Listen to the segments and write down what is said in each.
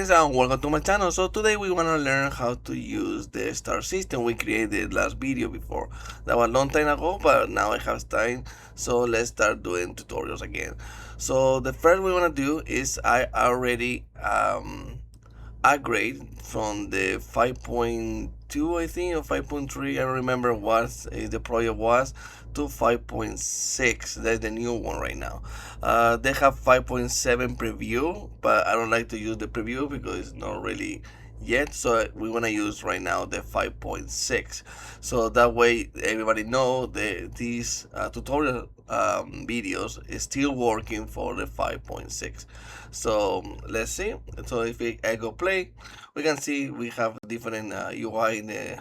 guys, and welcome to my channel. So today we want to learn how to use the star system we created last video before. That was a long time ago, but now I have time, so let's start doing tutorials again. So the first we want to do is I already upgrade from the 5.2, I think, or 5.3, I don't remember what the project was, to 5.6. That's the new one right now. They have 5.7 preview, but I don't like to use the preview because it's not really yet, so we want to use right now the 5.6, so that way everybody know these tutorial videos is still working for the 5.6. So let's see. So if I go play, we can see we have different UI in the,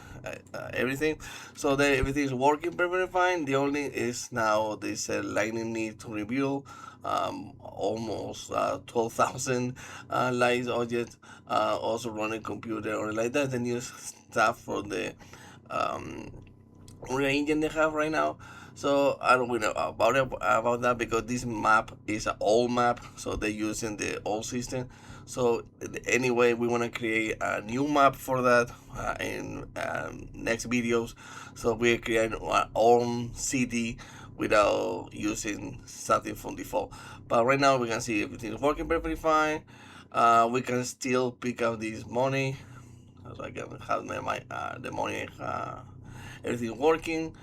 everything, so everything is working perfectly fine. The only is now this lightning need to review almost 12,000 lines objects, also running computer or like that. The new stuff for the um, Unreal Engine they have right now. So I don't really know about that because this map is an old map, so they're using the old system. So anyway, we want to create a new map for that in next videos. So we create our own city without using something from default. But right now we can see everything is working perfectly fine. We can still pick up this money, so I can have the money. Everything working.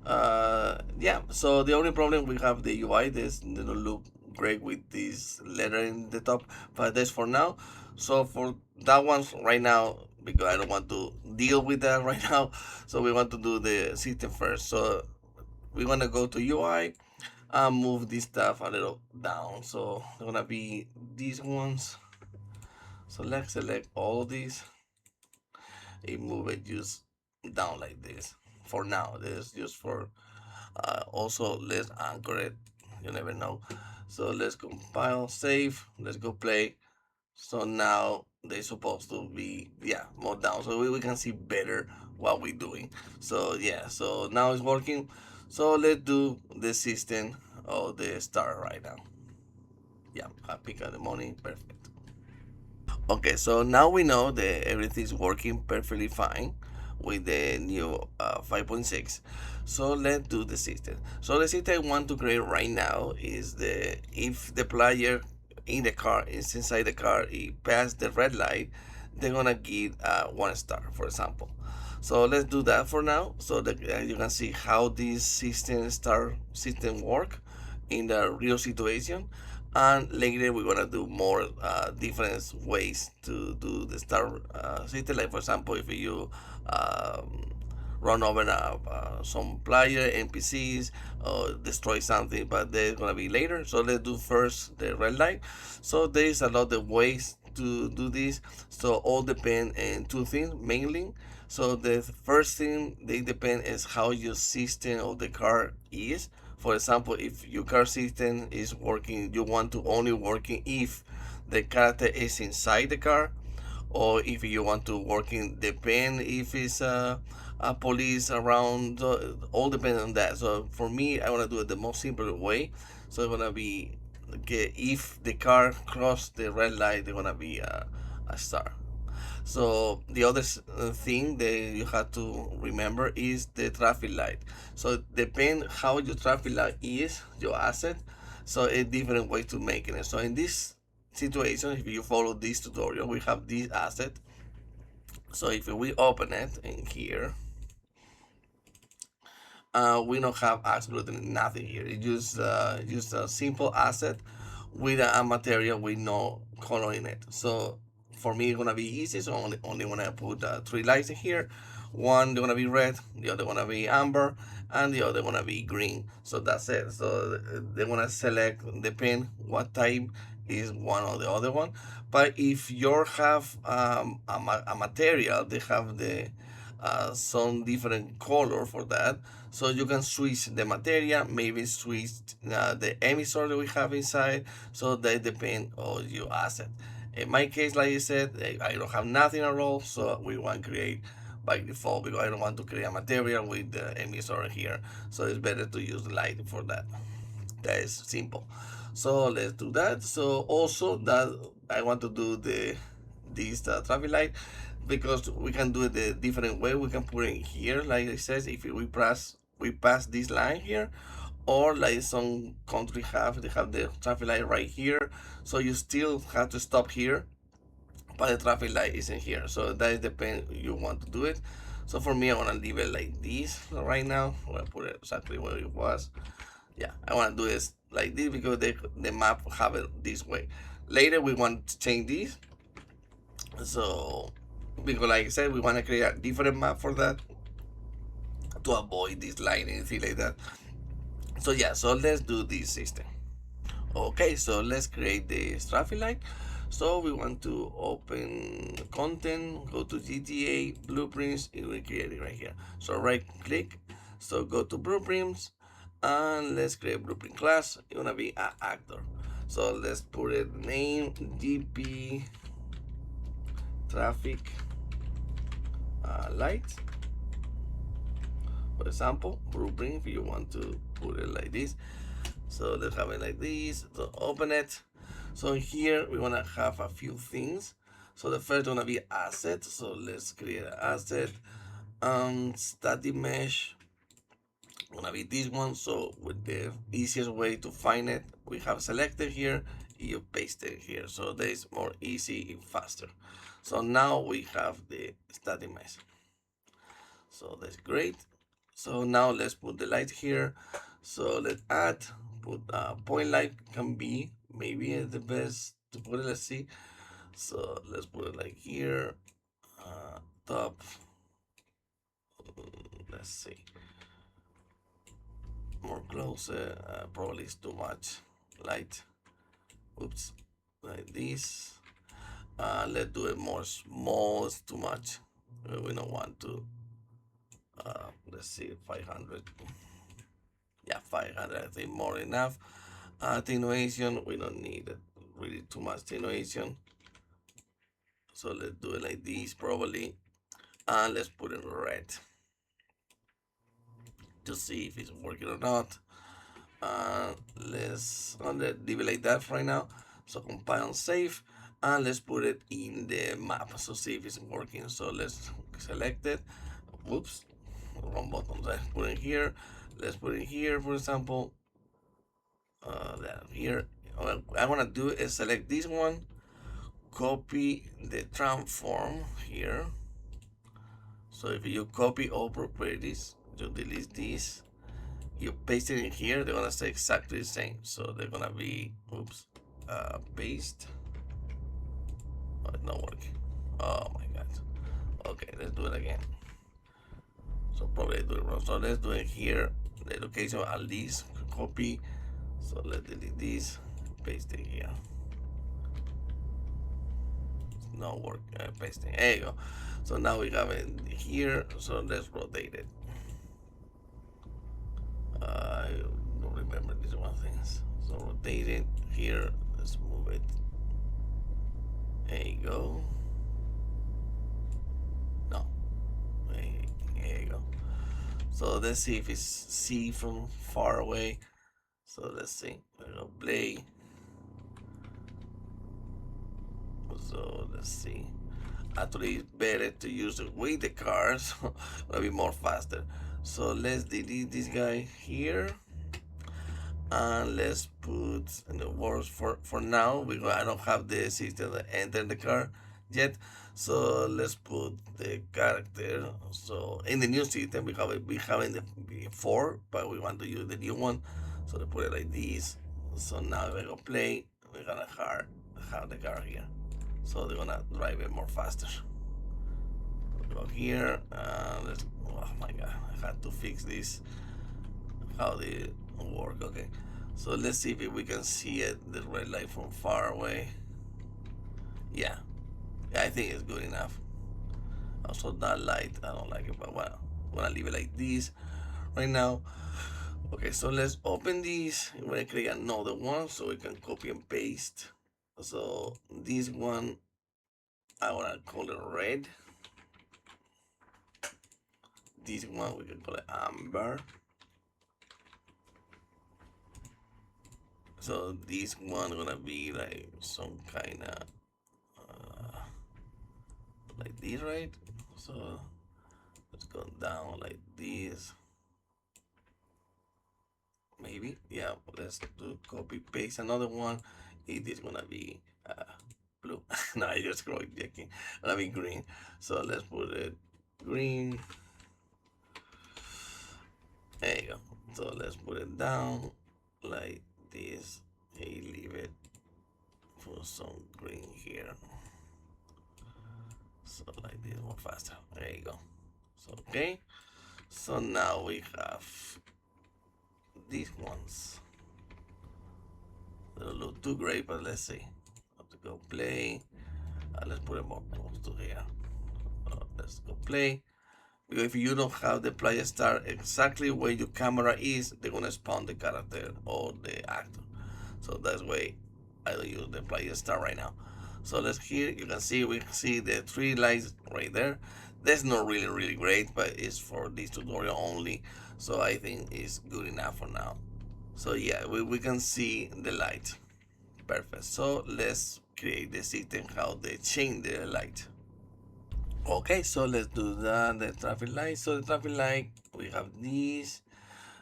Yeah, so the only problem we have the UI. This doesn't look great with this letter in the top, but that's for now. So for that one right now, because I don't want to deal with that right now, so we want to do the system first. So we want to go to UI and move this stuff a little down. So it's gonna be these ones. So let's select all of these and move it just down like this. For now, this is just for also let's anchor it, you never know. So let's compile, save, let's go play. So now they're supposed to be, yeah, more down, so we can see better what we're doing. So yeah, so now it's working. So let's do the system of the star right now. Yeah, I pick up the money, perfect. Okay, so now we know that everything's working perfectly fine with the new 5.6. So let's do the system. So the system I want to create right now is the if the player in the car is inside the car, he passed the red light, they're gonna get 1 star, for example. So let's do that for now, so that you can see how this system work in the real situation. And later we're gonna do more different ways to do the star system. Like for example, if you run over some player NPCs or destroy something, but they're gonna be later. So let's do first the red light. So there's a lot of ways to do this. So all depend on two things mainly. So the first thing they depend is how your system of the car is. For example, if your car system is working, you want to only working if the character is inside the car, or if you want to working depend if it's a police around. All depends on that. So for me, I want to do it the most simple way. So it's gonna be okay, if the car cross the red light, they're gonna be a star. So the other thing that you have to remember is the traffic light. So depend how your traffic light is, your asset. So a different way to making it. So in this situation, if you follow this tutorial, we have this asset. So if we open it in here, we don't have absolutely nothing here. It's just a simple asset with a material with no color in it. So for me, it's gonna be easy. So only wanna put 3 lights in here. One they're gonna be red, the other gonna be amber, and the other gonna be green. So that's it. So they wanna select depend what type is one or the other one. But if you have a material, they have the some different color for that, so you can switch the material, maybe switch the emissions that we have inside. So they depend on your asset. In my case, like I said, I don't have nothing at all, so we want to create by default because I don't want to create a material with the emissions here. So it's better to use light for that. That is simple. So let's do that. So also that I want to do this traffic light, because we can do it a different way. We can put it here, like it says, if we pass this line here, or like some country they have the traffic light right here, so you still have to stop here, but the traffic light isn't here. So that depends you want to do it. So for me, I want to leave it like this right now. I'm gonna put it exactly where it was. Yeah, I want to do this like this because the map have it this way. Later we want to change this, so because like I said, we want to create a different map for that to avoid this line and things like that. So yeah, so let's do this system. Okay, so let's create this traffic light. So we want to open content, go to GTA blueprints, and we create it right here. So right click, so go to blueprints, and let's create blueprint class. It's gonna be an actor. So let's put it name GP traffic light. For example, blueprint, if you want to put it like this. So let's have it like this. So open it. So here we want to have a few things. So the first one to be asset. So let's create an asset. Static mesh gonna be this one. So with the easiest way to find it, we have selected here. You paste it here. So that is more easy and faster. So now we have the static mesh. So that's great. So now let's put the light here. So let's add, put point light can be maybe the best to put it. Let's see. So let's put it like here, top. Let's see. More closer. Probably is too much light. Oops. Like this. Let's do it more small. It's too much. We don't want to. Let's see, 500. Yeah, 500. I think more enough. Attenuation, we don't need it, really too much attenuation. So let's do it like this probably. And let's put it in red to see if it's working or not. Let's leave it like that right now. So compile and save. And let's put it in the map. So see if it's working. So let's select it. Whoops, wrong button. Let's put it here. Let's put it here, for example. Here, what I want to do is select this one, copy the transform here. So if you copy all properties, you delete this, you paste it in here, they're gonna stay exactly the same. So they're gonna be, oops, paste. Oh, it's not working. Oh my god. Okay, let's do it again. So probably I do it wrong. So let's do it here. The location at least copy. So let's delete this, paste it here. No work, pasting. There you go. So now we have it here. So let's rotate it. I don't remember these one things. So rotate it here. Let's move it. There you go. No. There you go. So let's see if it's see from far away. So let's see. We're gonna play. So let's see. Actually, it's better to use it with the cars. It'll be more faster. So let's delete this guy here. And let's put in the words for now because I don't have the system to enter the car yet. So let's put the character. So in the new system we have in the before, but we want to use the new one. So they put it like this. So now we're gonna play. We're gonna have the car here. So they're gonna drive it more faster. Go here. Let's. Oh my god! I had to fix this. How did it work? Okay. So let's see if we can see it, the red light from far away. Yeah, I think it's good enough. Also that light, I don't like it, but well, I'm gonna leave it like this right now. Okay, so let's open this. I'm gonna create another one so we can copy and paste. So this one, I wanna call it red. This one we can call it amber. So this one gonna be like some kind of like this, right? So let's go down like this. Maybe, yeah. Let's do copy paste another one. It is gonna be blue. No, I just scroll checking. Gonna be green. So let's put it green. There you go. So let's put it down like this. Hey, leave it for some green here. So like this, more faster. There you go. So okay. So now we have these ones. They don't look too great, but let's see. Have to go play. Let's put it more close to here. Let's go play. Because if you don't have the player start exactly where your camera is, they're gonna spawn the character or the actor. So that's why I don't use the player start right now. So let's here you can see we see the three lights right there. That's not really great, but it's for this tutorial only. So I think it's good enough for now. So yeah, we can see the light. Perfect. So let's create the system how they change the light. Okay, so let's do that. The traffic light. So the traffic light, we have these.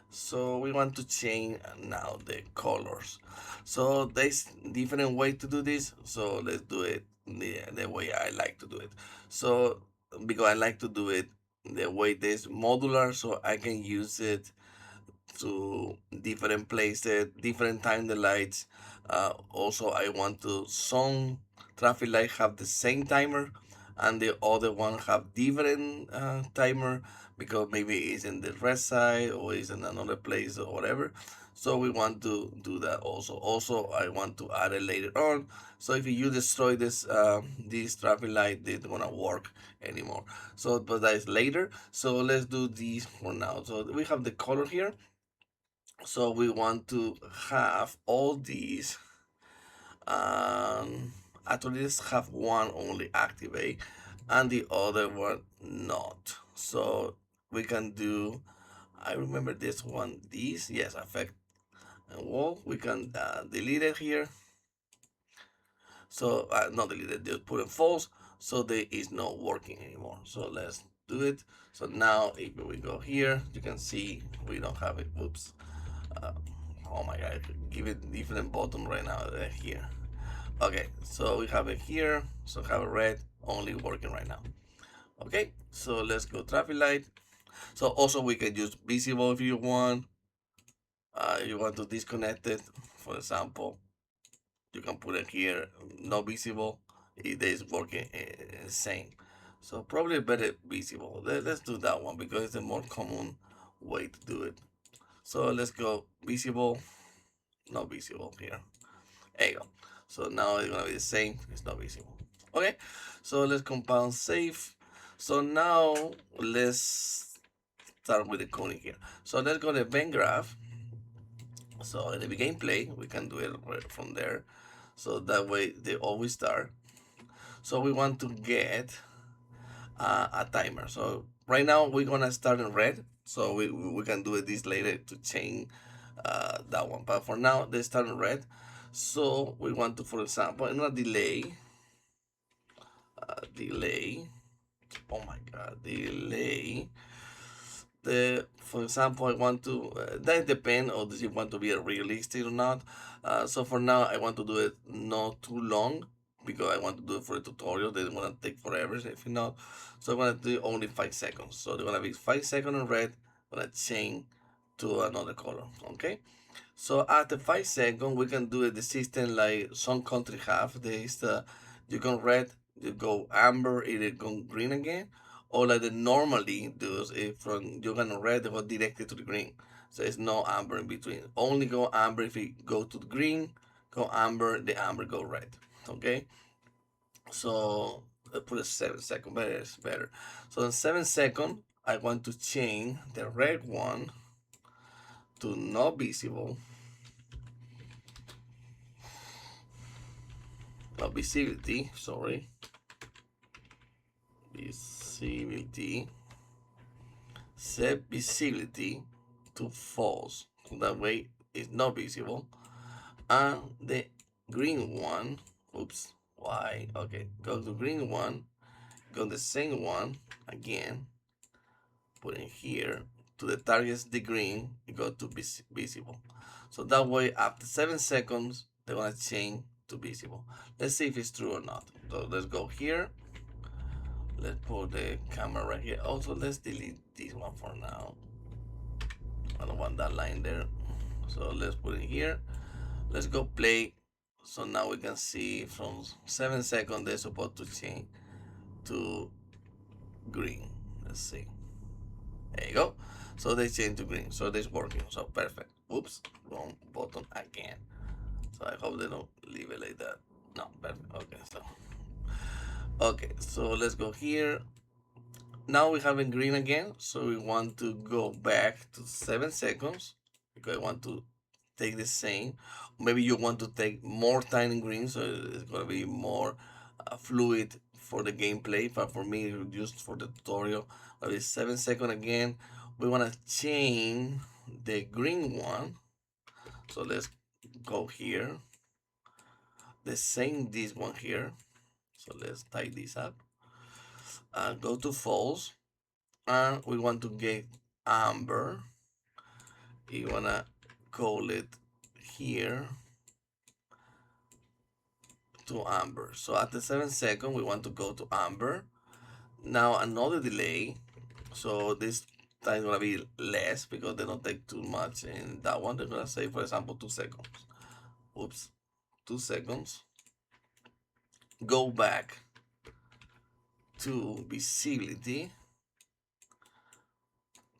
So we want to change now the colors. So there's different way to do this. So let's do it the way I like to do it. So because I like to do it the way this modular, so I can use it to different places, different time the lights. Also, I want to some traffic light have the same timer, and the other one have different timer because maybe it's in the red side or it's in another place or whatever. So we want to do that also. Also, I want to add it later on. So if you destroy this traffic light, it's gonna work anymore. So, but that is later. So let's do this for now. So we have the color here, so we want to have all these. Actually, let's have one only activate and the other one not. So we can do, I remember this one, these, yes, affect and wall. We can delete it here. So not delete it, just put it false. So there is not working anymore. So let's do it. So now if we go here, you can see we don't have it. Oops. Uh, oh my god, give it different button right now here. Okay, so we have it here. So have it red, only working right now. Okay, so let's go traffic light. So also we can use visible if you want. You want to disconnect it, for example, you can put it here, not visible. It is working same. So probably better visible. Let's do that one because it's a more common way to do it. So let's go visible, not visible here. There you go. So now it's gonna be the same. It's not visible. Okay. So let's compound save. So now let's start with the coding here. So let's go to event graph. So in the gameplay, we can do it right from there. So that way they always start. So we want to get a timer. So right now we're gonna start in red. So we can do it this later to change that one. But for now, they start in red. So we want to, for example, in a delay. Oh my God, delay. For example, I want to. That depends on if you want to be realistic or not. So for now, I want to do it not too long because I want to do it for a tutorial. They don't want to take forever if not. So I'm gonna do only 5 seconds. So they're gonna be 5 seconds in red. I'm gonna change to another color. Okay. So after 5 seconds, we can do it the system like some country have. There is you go red, you go amber, it go green again, or like they normally do if from you go red, they go directly to the green. So it's no amber in between. Only go amber if you go to the green, go amber, the amber go red. Okay. So I put a 7 second, but it's better. So in 7 seconds, I want to change the red one to not visible. Visibility, sorry, visibility, set visibility to false, so that way it's not visible. And the green one, oops, why? Okay, go to green one, go the same one again, put in here to the targets the green, it go to visible. So that way after 7 seconds they're gonna change to visible. Let's see if it's true or not. So let's go here. Let's put the camera right here. Also, let's delete this one for now. I don't want that line there. So let's put it here. Let's go play. So now we can see from 7 seconds they're supposed to change to green. Let's see. There you go. So they change to green. So this working. So perfect. Oops. Wrong button again. So I hope they don't leave it like that. No, perfect. Okay, so let's go here. Now we have in green again. So we want to go back to 7 seconds because I want to take the same. Maybe you want to take more time in green, so it's gonna be more fluid for the gameplay. But for me, just for the tutorial, maybe 7 seconds again. We wanna change the green one. So let's go here. The same this one here. So let's type this up. Go to false, and we want to get amber. You wanna call it here to amber. So at the 7 second, we want to go to amber. Now another delay. So this time is gonna be less because they don't take too much in that one. They're gonna say, for example, 2 seconds. Oops, 2 seconds. Go back to visibility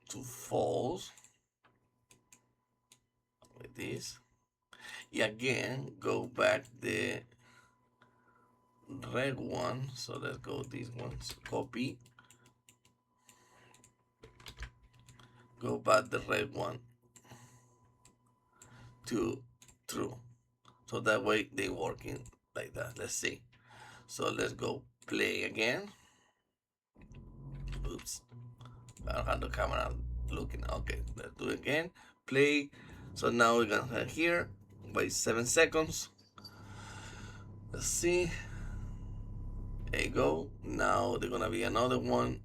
to false with this. Again, go back the red one. So let's go this one. Copy. Go back the red one to true. So that way they working like that. Let's see. So let's go play again. Oops. I don't have the camera looking. Okay, let's do it again. Play. So now we're gonna have here. Wait 7 seconds. Let's see. There you go. Now there's gonna be another one.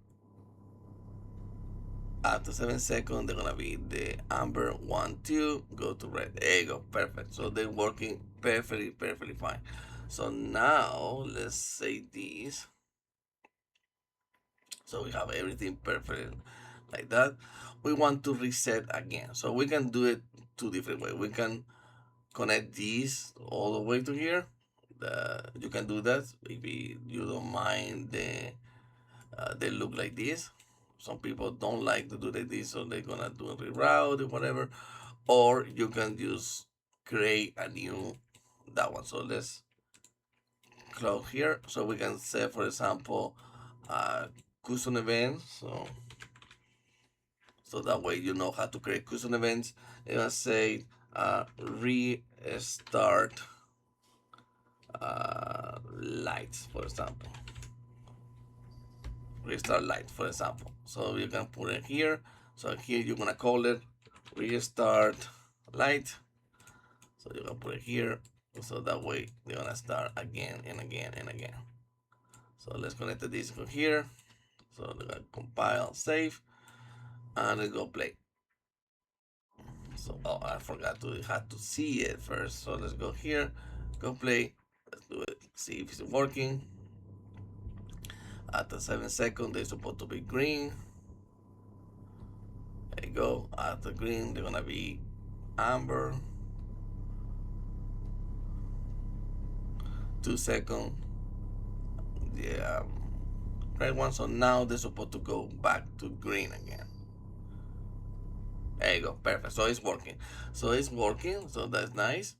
After 7 seconds, they're gonna be the amber 1, 2, go to red. There you go, perfect. So they're working perfectly fine. So now let's say this. So we have everything perfect like that. We want to reset again. So we can do it two different ways. We can connect these all the way to here. You can do that if you don't mind they look like this. Some people don't like to do like this, so they're gonna do a reroute or whatever. Or you can just create a new that one. So let's close here. So we can say, for example, custom events. So that way you know how to create custom events. You can say restart lights, for example. Restart light, for example. So you can put it here. So here you're gonna call it restart light. So you can put it here. So that way they're gonna start again and again and again. So let's connect this from here. So they're gonna compile, save, and let's go play. So I forgot to have to see it first. So let's go here, go play. Let's do it. See if it's working. After 7 seconds, they're supposed to be green. There you go. After green, they're gonna be amber. 2 seconds. Yeah, red one. So now they're supposed to go back to green again. There you go. Perfect. So it's working. So that's nice.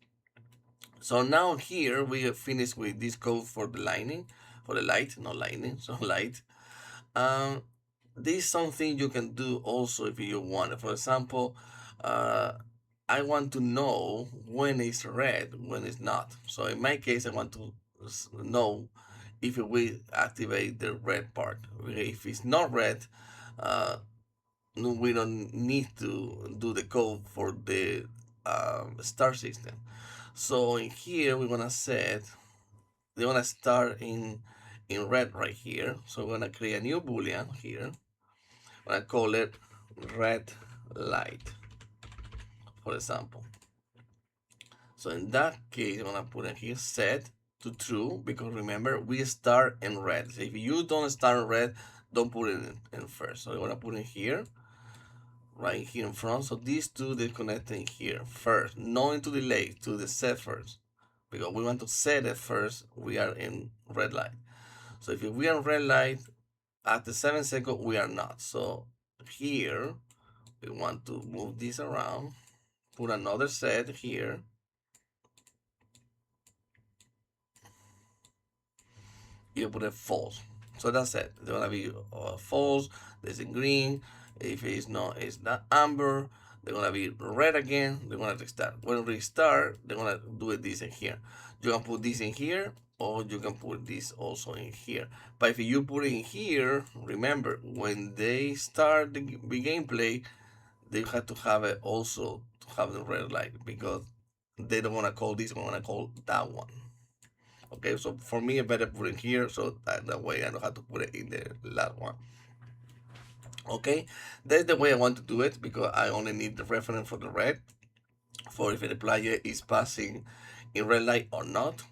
So now here we have finished with this code for the lighting, for the light, not lightning, so light. Um, this is something you can do also if you want. For example, uh, I want to know when it's red, when it's not. So in my case, I want to know if we activate the red part. If it's not red, uh, no, we don't need to do the code for the star system. So in here, we're gonna set, they wanna start in in red right here. So we're gonna create a new boolean here. I'm gonna call it red light, for example. So in that case, I'm gonna put it here set to true, because remember we start in red. So if you don't start in red, don't put it in first. So I'm gonna put it here, right here in front. So these two, they're connecting here first, not into delay, to the set first, because we want to set it first. We are in red light. So if we are in red light at the 7 second, we are not. So here we want to move this around, put another set here. You put it false. So that's it. They're gonna be false. This is green. If it's not amber. They're gonna be red again. They're gonna restart. When restart, they're gonna do it this in here. You can put this in here, or you can put this also in here. But if you put it in here, remember when they start the gameplay, they have to have it also to have the red light, because they don't wanna call this one, wanna call that one. Okay, so for me, I better put it here, so that way I don't have to put it in the last one. Okay, that's the way I want to do it, because I only need the reference for the red, for if the player is passing in red light or not.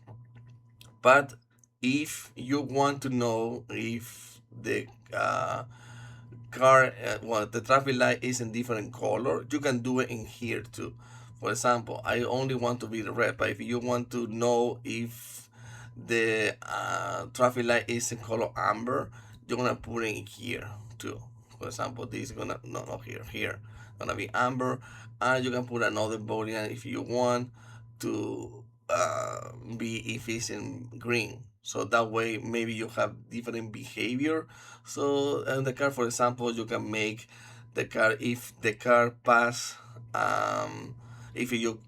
But if you want to know if the car, well, the traffic light is in different color, you can do it in here too. For example, I only want to be the red, but if you want to know if the traffic light is in color amber, you're gonna put it in here too. For example, this is gonna no here gonna be amber, and you can put another boolean if you want to be if it's in green. So that way maybe you have different behavior. So in the car, for example, you can make the car, if the car pass, if you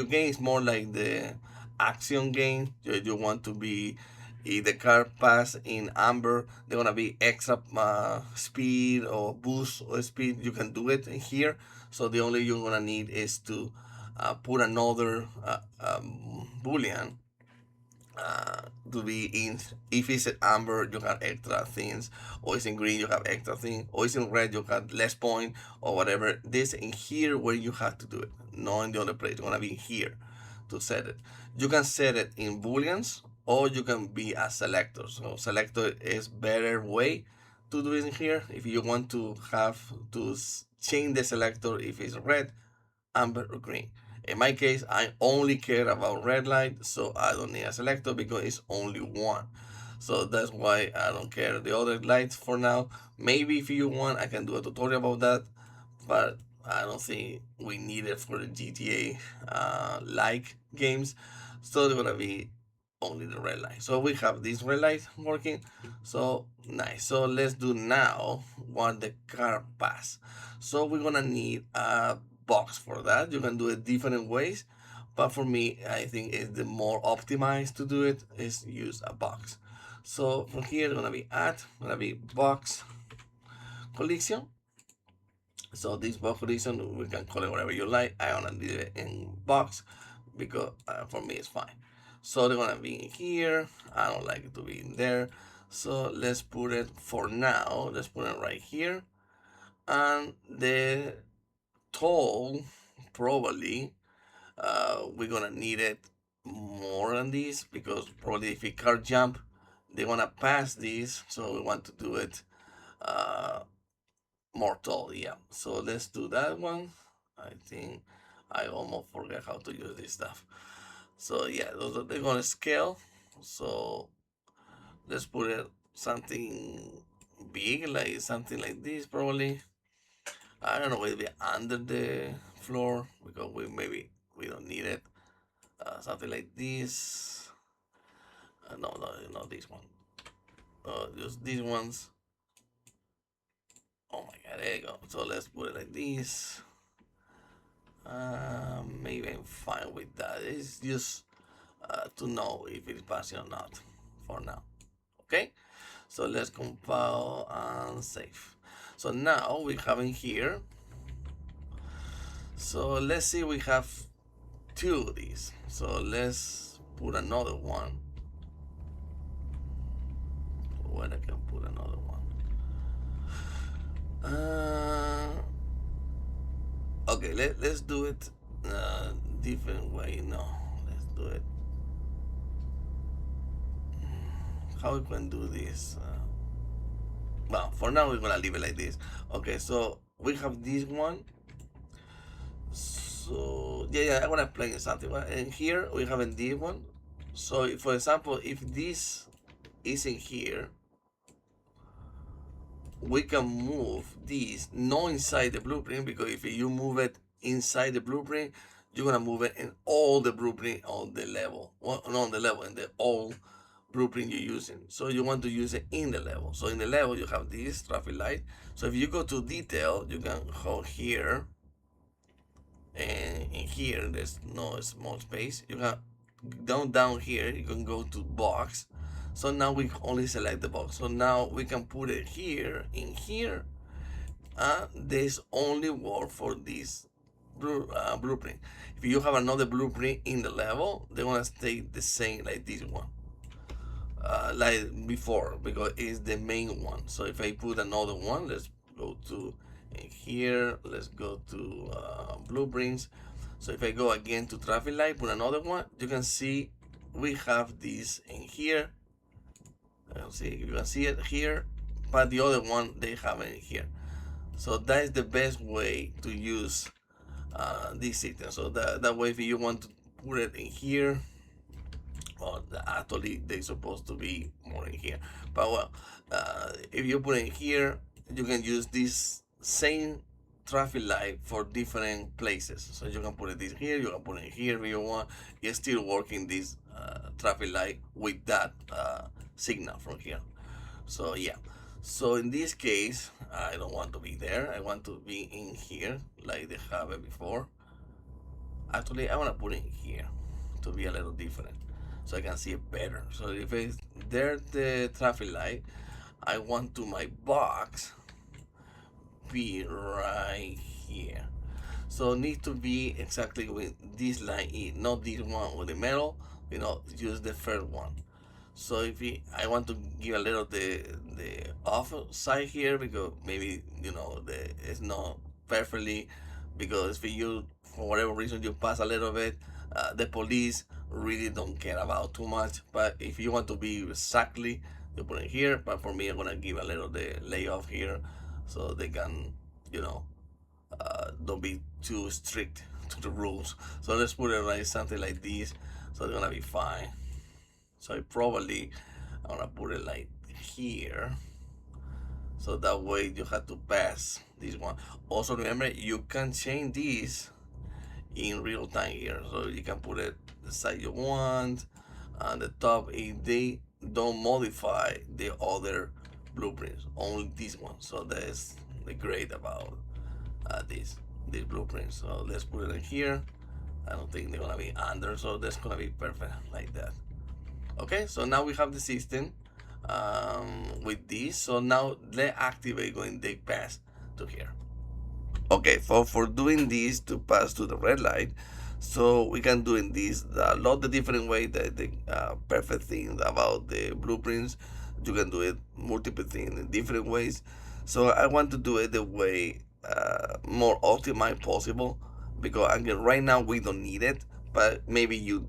game is more like the action game, you want to be, if the car pass in amber, they're gonna be extra speed or boost or speed. You can do it in here. So the only you're gonna need is to put another boolean to be in. If it's in amber, you have extra things, or it's in green, you have extra things, or it's in red, you have less point, or whatever. This in here where you have to do it, not in the other place. It's gonna be here to set it. You can set it in booleans, or you can be a selector. So selector is better way to do it in here. If you want to have to change the selector, if it's red, amber, or green. In my case, I only care about red light, so I don't need a selector because it's only one. So that's why I don't care the other lights for now. Maybe if you want, I can do a tutorial about that, but I don't think we need it for the GTA like games. So they're gonna be only the red light. So we have this red light working. So nice. So let's do now what the car pass. So we're gonna need a box for that. You can do it different ways, but for me, I think it's the more optimized to do it is use a box. So from here, it's gonna be gonna be box collision. So this box collision, we can call it whatever you like. I wanna do it in box because for me it's fine. So they're gonna be in here. I don't like it to be in there. So let's put it for now. Let's put it right here. And the toll, probably we're gonna need it more than this, because probably if we car jump, they wanna pass this. So we want to do it more tall. Yeah. So let's do that one. I think I almost forget how to use this stuff. So yeah, those are, they're gonna scale. So let's put it something big, like something like this probably. I don't know, maybe under the floor, because we don't need it. Something like this. No, not this one. Just these ones. Oh my god, there you go. So let's put it like this. Maybe I'm fine with that. It's just to know if it's passing or not for now. Okay, so let's compile and save. So now we have in here. So let's see, we have two of these. So let's put another one. where I can put another one. Okay, let's do it different way. No, let's do it. How we can do this? Well, for now we're gonna leave it like this. Okay, so we have this one. So yeah, I wanna play something. And here we have this one. So for example, if this isn't here, we can move this not inside the blueprint, because if you move it inside the blueprint, you're gonna move it in all the blueprint on the level. Well, not on the level, in the all blueprint you're using. So you want to use it in the level. So in the level you have this traffic light. So if you go to detail, you can hold here, and in here there's no small space. You can down here, you can go to box. So now we only select the box. So now we can put it here, in here. There's only work for this blueprint. If you have another blueprint in the level, they're gonna stay the same like this one, like before, because it's the main one. So if I put another one, let's go to here, let's go to blueprints. So if I go again to traffic light, put another one, you can see we have this in here. You can see it here, but the other one they have it here. So that is the best way to use this system. So that way, if you want to put it in here, well, actually they're supposed to be more in here. But well, if you put it here, you can use this same traffic light for different places. So you can put it this here, you can put it here if you want. You're still working this traffic light with that signal from here. So yeah. So in this case, I don't want to be there. I want to be in here like they have it before. Actually, I want to put it here to be a little different, so I can see it better. So if it's there, the traffic light, I want to my box be right here. So it needs to be exactly with this line in, not this one with the metal. Use the first one. So if I want to give a little the off side here, because maybe it's not perfectly, because if you for whatever reason you pass a little bit, the police really don't care about too much. But if you want to be exactly, you put it here. But for me, I'm gonna give a little the layoff here, so they can don't be too strict to the rules. So let's put it like something like this, so they're gonna be fine. So I'm gonna put it like here, so that way you have to pass this one. Also remember, you can change this in real time here, so you can put it the side you want, and the top, if they don't modify the other blueprints, only this one. So that's the great about this blueprint. So let's put it in here. I don't think they're gonna be under, so that's gonna be perfect like that. Okay, so now we have the system with this. So now let's activate going the pass to here. Okay, for doing this to pass to the red light, so we can do in this a lot of different ways. The perfect thing about the blueprints, you can do it multiple things in different ways. So I want to do it the way more optimized possible, because again, right now we don't need it, but maybe you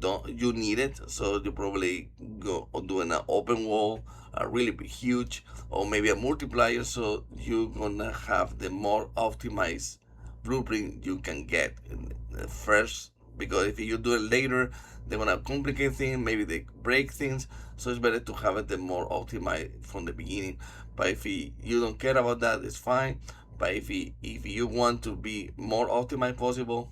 need it. So you probably go doing an open wall, a really big, huge, or maybe a multiplier. So you're gonna have the more optimized blueprint you can get in the first, because if you do it later, they're gonna complicate things, maybe they break things. So it's better to have it the more optimized from the beginning. But if you don't care about that, it's fine. But if you want to be more optimized possible,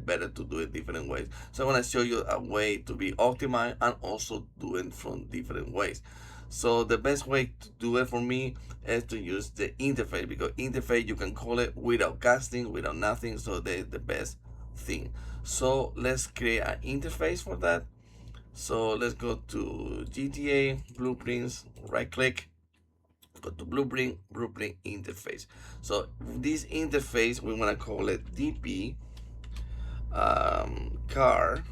better to do it different ways. So I want to show you a way to be optimized and also do it from different ways. So the best way to do it for me is to use the interface, because interface you can call it without casting, without nothing. So that's the best thing. So let's create an interface for that. So let's go to GTA blueprints, right click, go to blueprint interface. So this interface, we want to call it DP car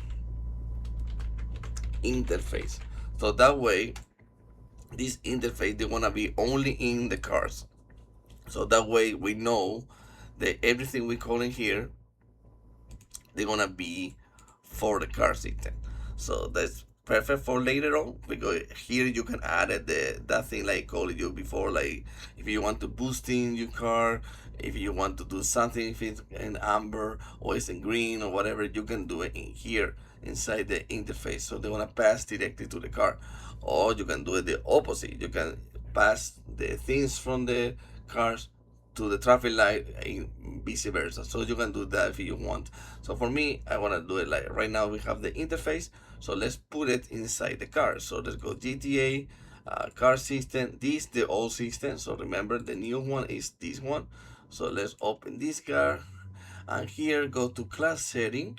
interface. So that way this interface, they want to be only in the cars. So that way we know that everything we call in here, they're gonna be for the car system. So that's perfect for later on, because here you can add that thing like I called you before, like if you want to boost in your car, if you want to do something, if it's in amber or it's in green or whatever, you can do it in here inside the interface. So they want to pass directly to the car, or you can do it the opposite. You can pass the things from the cars to the traffic light and vice versa. So you can do that if you want. So for me, I want to do it like right now we have the interface. So let's put it inside the car. So let's go GTA, car system. This the old system. So remember the new one is this one. So let's open this car, and here go to class setting,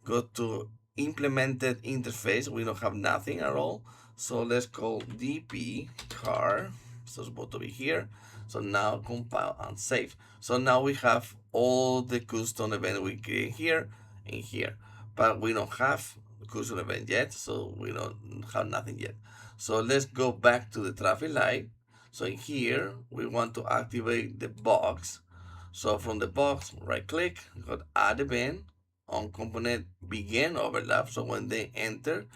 go to implemented interface. We don't have nothing at all. So let's call DP car. So it's supposed to be here. So now compile and save. So now we have all the custom event we create here and here, but we don't have custom event yet. So we don't have nothing yet. So let's go back to the traffic light. So in here, we want to activate the box. So from the box, right click, go to add event on component begin overlap. So when they enter,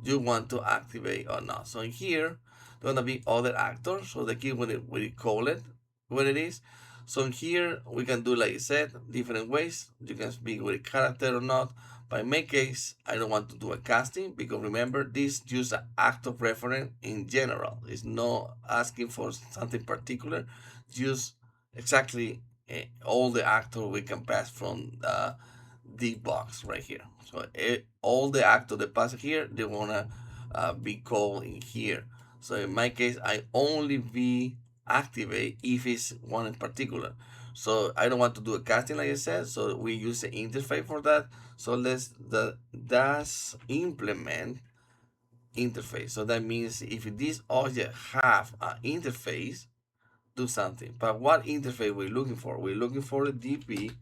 you want to activate or not. So in here, there gonna be other actors. So the key when we call it what it is. So in here we can do like I said, different ways. You can speak with a character or not. But in my case, I don't want to do a casting, because remember this just an act of reference in general. It's not asking for something particular. Just exactly all the actors we can pass from the box right here. So all the actors that pass here, they wanna be called in here. So in my case, I only be activate if it's one in particular. So I don't want to do a casting like I said. So we use the interface for that. So that's implement interface. So that means if this object have an interface, do something. But what interface we're looking for? We're looking for a DP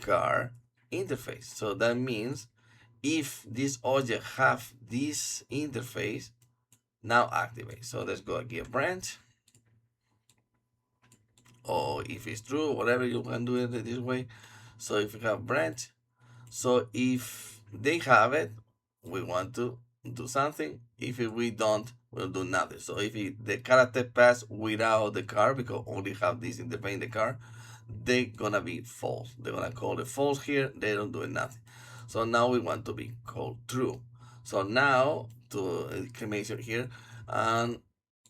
car interface. So that means if this object have this interface, now activate. So let's go and get branch, or if it's true, whatever, you can do it this way. So if you have branch, so if they have it, we want to do something. If we don't, we'll do nothing. So if the character pass without the car, because only have this independent in the car, they gonna be false. They're gonna call it false here. They don't do nothing. So now we want to be called true. So now to exclamation here, and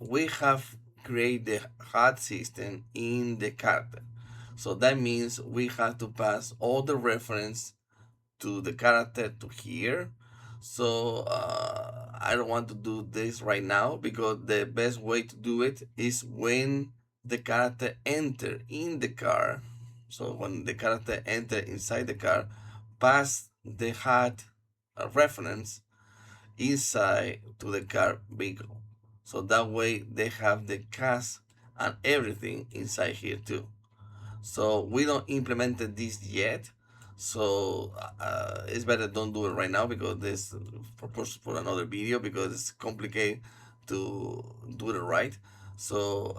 we have created the hot system in the character. So that means we have to pass all the reference to the character to here. So I don't want to do this right now, because the best way to do it is when the character enter in the car. So when the character enter inside the car, pass the hat reference inside to the car vehicle. So that way they have the cast and everything inside here too. So we don't implemented this yet. So it's better don't do it right now, because this purpose for another video, because it's complicated to do it right. So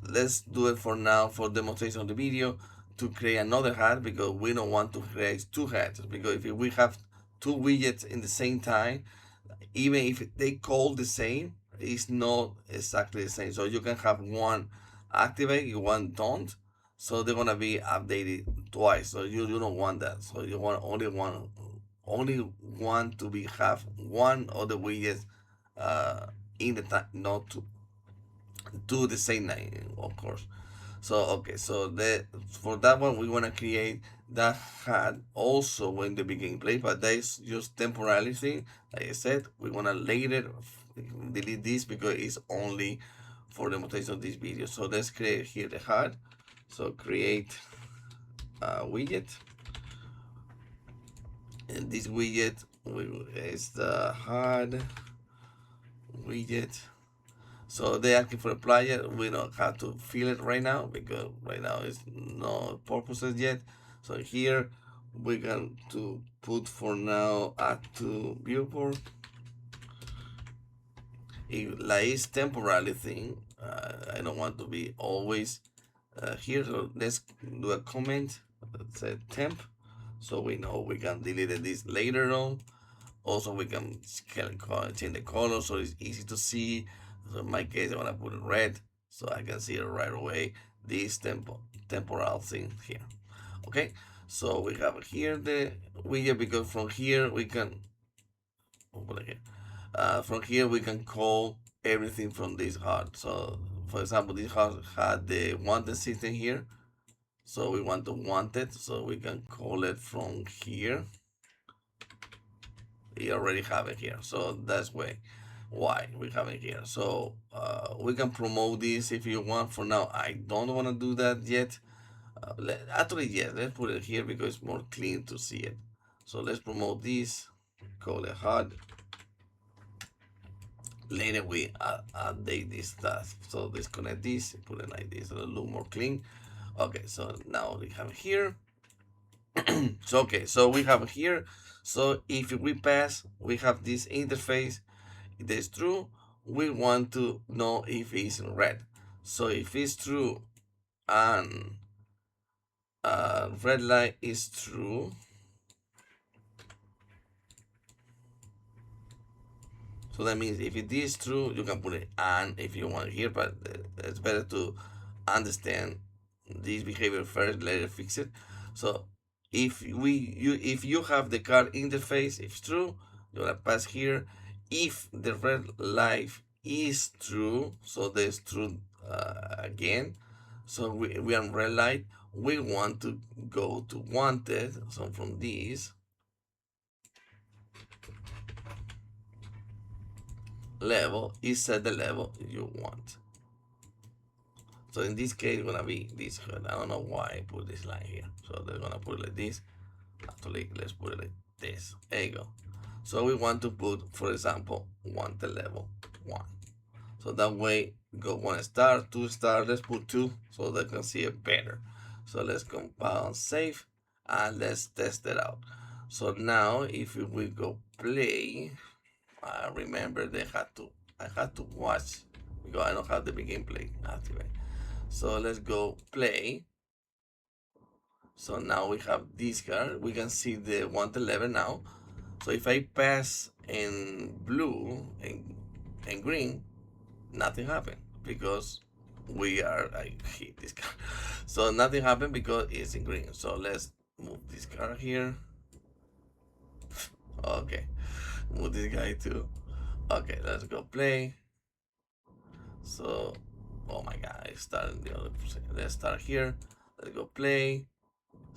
let's do it for now for demonstration of the video, to create another hat, because we don't want to create two hats, because if we have two widgets in the same time, even if they call the same, it's not exactly the same. So you can have one activate, one don't. So they're gonna be updated twice. So you don't want that. So you want only one to be have one of the widgets in the time, not to do the same name, of course. So okay, so for that one we want to create that hat also when the beginning play, but that is just temporary thing. Like I said, we want to later delete this, because it's only for the demonstration of this video. So let's create here the hat. So create a widget, and this widget is the hat widget. So they asking for a player. We don't have to fill it right now, because right now it's no purposes yet. So here we can to put for now add to viewport, like it's temporary thing. I don't want to be always here. So let's do a comment that says temp, so we know we can delete this later on. Also, we can change the color so it's easy to see. So in my case, I'm gonna put it red so I can see it right away. This temporal thing here. Okay, so we have here the widget, because from here we can open it here. From here we can call everything from this HUD. So for example, this HUD had the wanted system here. So we want to want it, so we can call it from here. We already have it here, so that's why we have it here. So we can promote this if you want. For now, I don't want to do that yet. Actually, yes, let's put it here because it's more clean to see it. So let's promote this, call it HUD. Later we update this stuff. So disconnect this, put it like this, it'll look more clean. Okay, so now we have it here. So okay, so we have it here. So if we pass, we have this interface. It is true. We want to know if it's in red. So if it's true and red light is true, so that means if it is true, you can put it and if you want here, but it's better to understand this behavior first, later fix it. So if you have the card interface, if it's true, you're gonna pass here. If the red light is true, so there's true again. So we are red light. We want to go to wanted. So from this level, is set the level you want. So in this case, it's gonna be this HUD. I don't know why I put this line here. So they're gonna put it like this. Actually, let's put it like this. There you go. So we want to put, for example, wanted level 1. So that way, go 1 star, 2 star. Let's put 2 so they can see it better. So let's compile, save, and let's test it out. So now, if we go play, remember I had to watch because I don't have the begin play activate. So let's go play. So now we have this card. We can see the wanted level now. So if I pass in blue and green, nothing happened because I hit this card. So nothing happened because it's in green. So let's move this card here. Okay, move this guy too. Okay, let's go play. So, oh my god, I started the other person. Let's start here. Let's go play.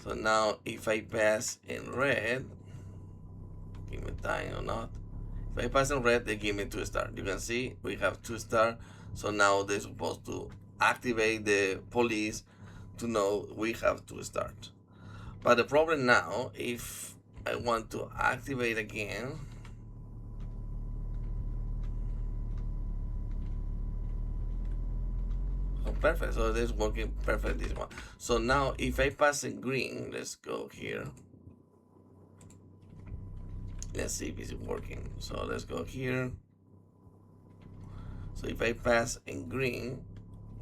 So now if I pass in red, give me time or not. If I pass in red, they give me 2 stars. You can see we have 2 stars. So now they're supposed to activate the police to know we have 2 stars. But the problem now, if I want to activate again, oh, perfect. So this is working perfect, this one. So now if I pass in green, let's go here. Let's see if it's working. So let's go here. So if I pass in green,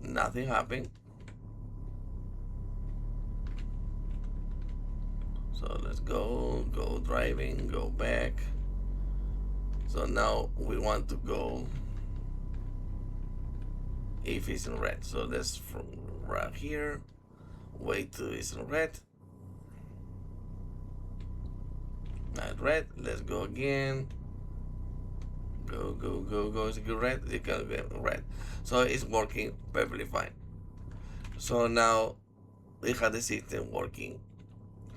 nothing happened. So let's go driving, go back. So now we want to go if it's in red. So let's from right here, wait till it's in red. Not red, let's go again. Go, it's good red, it can get red. So it's working perfectly fine. So now we have the system working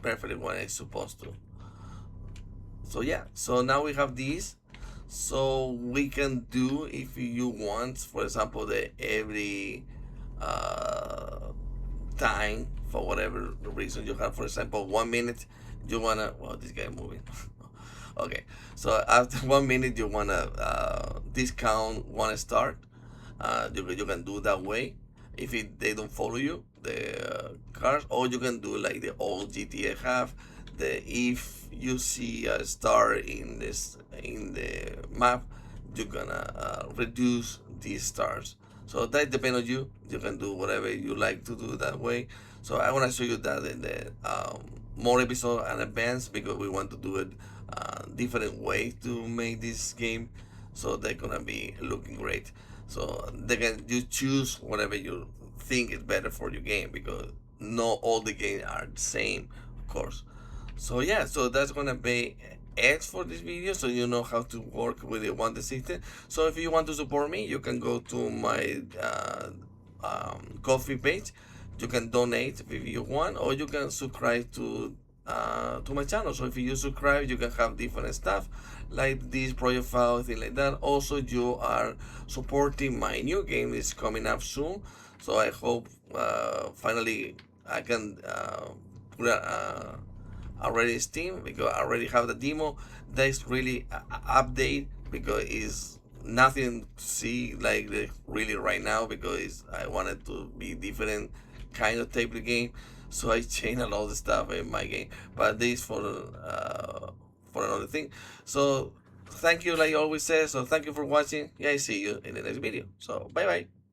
perfectly when it's supposed to. So yeah, so now we have this. So we can do, if you want, for example, the every time, for whatever reason you have, for example, 1 minute, you wanna, well, this guy moving. Okay, so after 1 minute you wanna discount 1 star. You can do that way if they don't follow you, the cars, or you can do like the old GTA have, the if you see a star in the map, you're gonna reduce these stars. So that depends on you. You can do whatever you like to do that way. So I want to show you that in the more episode and advance, because we want to do it different way to make this game, so they're gonna be looking great. So they can you choose whatever you think is better for your game, because not all the games are the same, of course. So yeah, so that's gonna be it for this video, so you know how to work with the one system. So if you want to support me, you can go to my coffee page. You can donate if you want, or you can subscribe to my channel. So if you subscribe, you can have different stuff like this project file, thing like that. Also, you are supporting my new game is coming up soon. So I hope finally I can put already Steam, because I already have the demo. That's really update, because it's nothing to see like the really right now, because I wanted to be different kind of type of game. So I changed a lot of stuff in my game, but this for another thing. So thank you, like I always say. So thank you for watching. Yeah, I see you in the next video. So bye bye.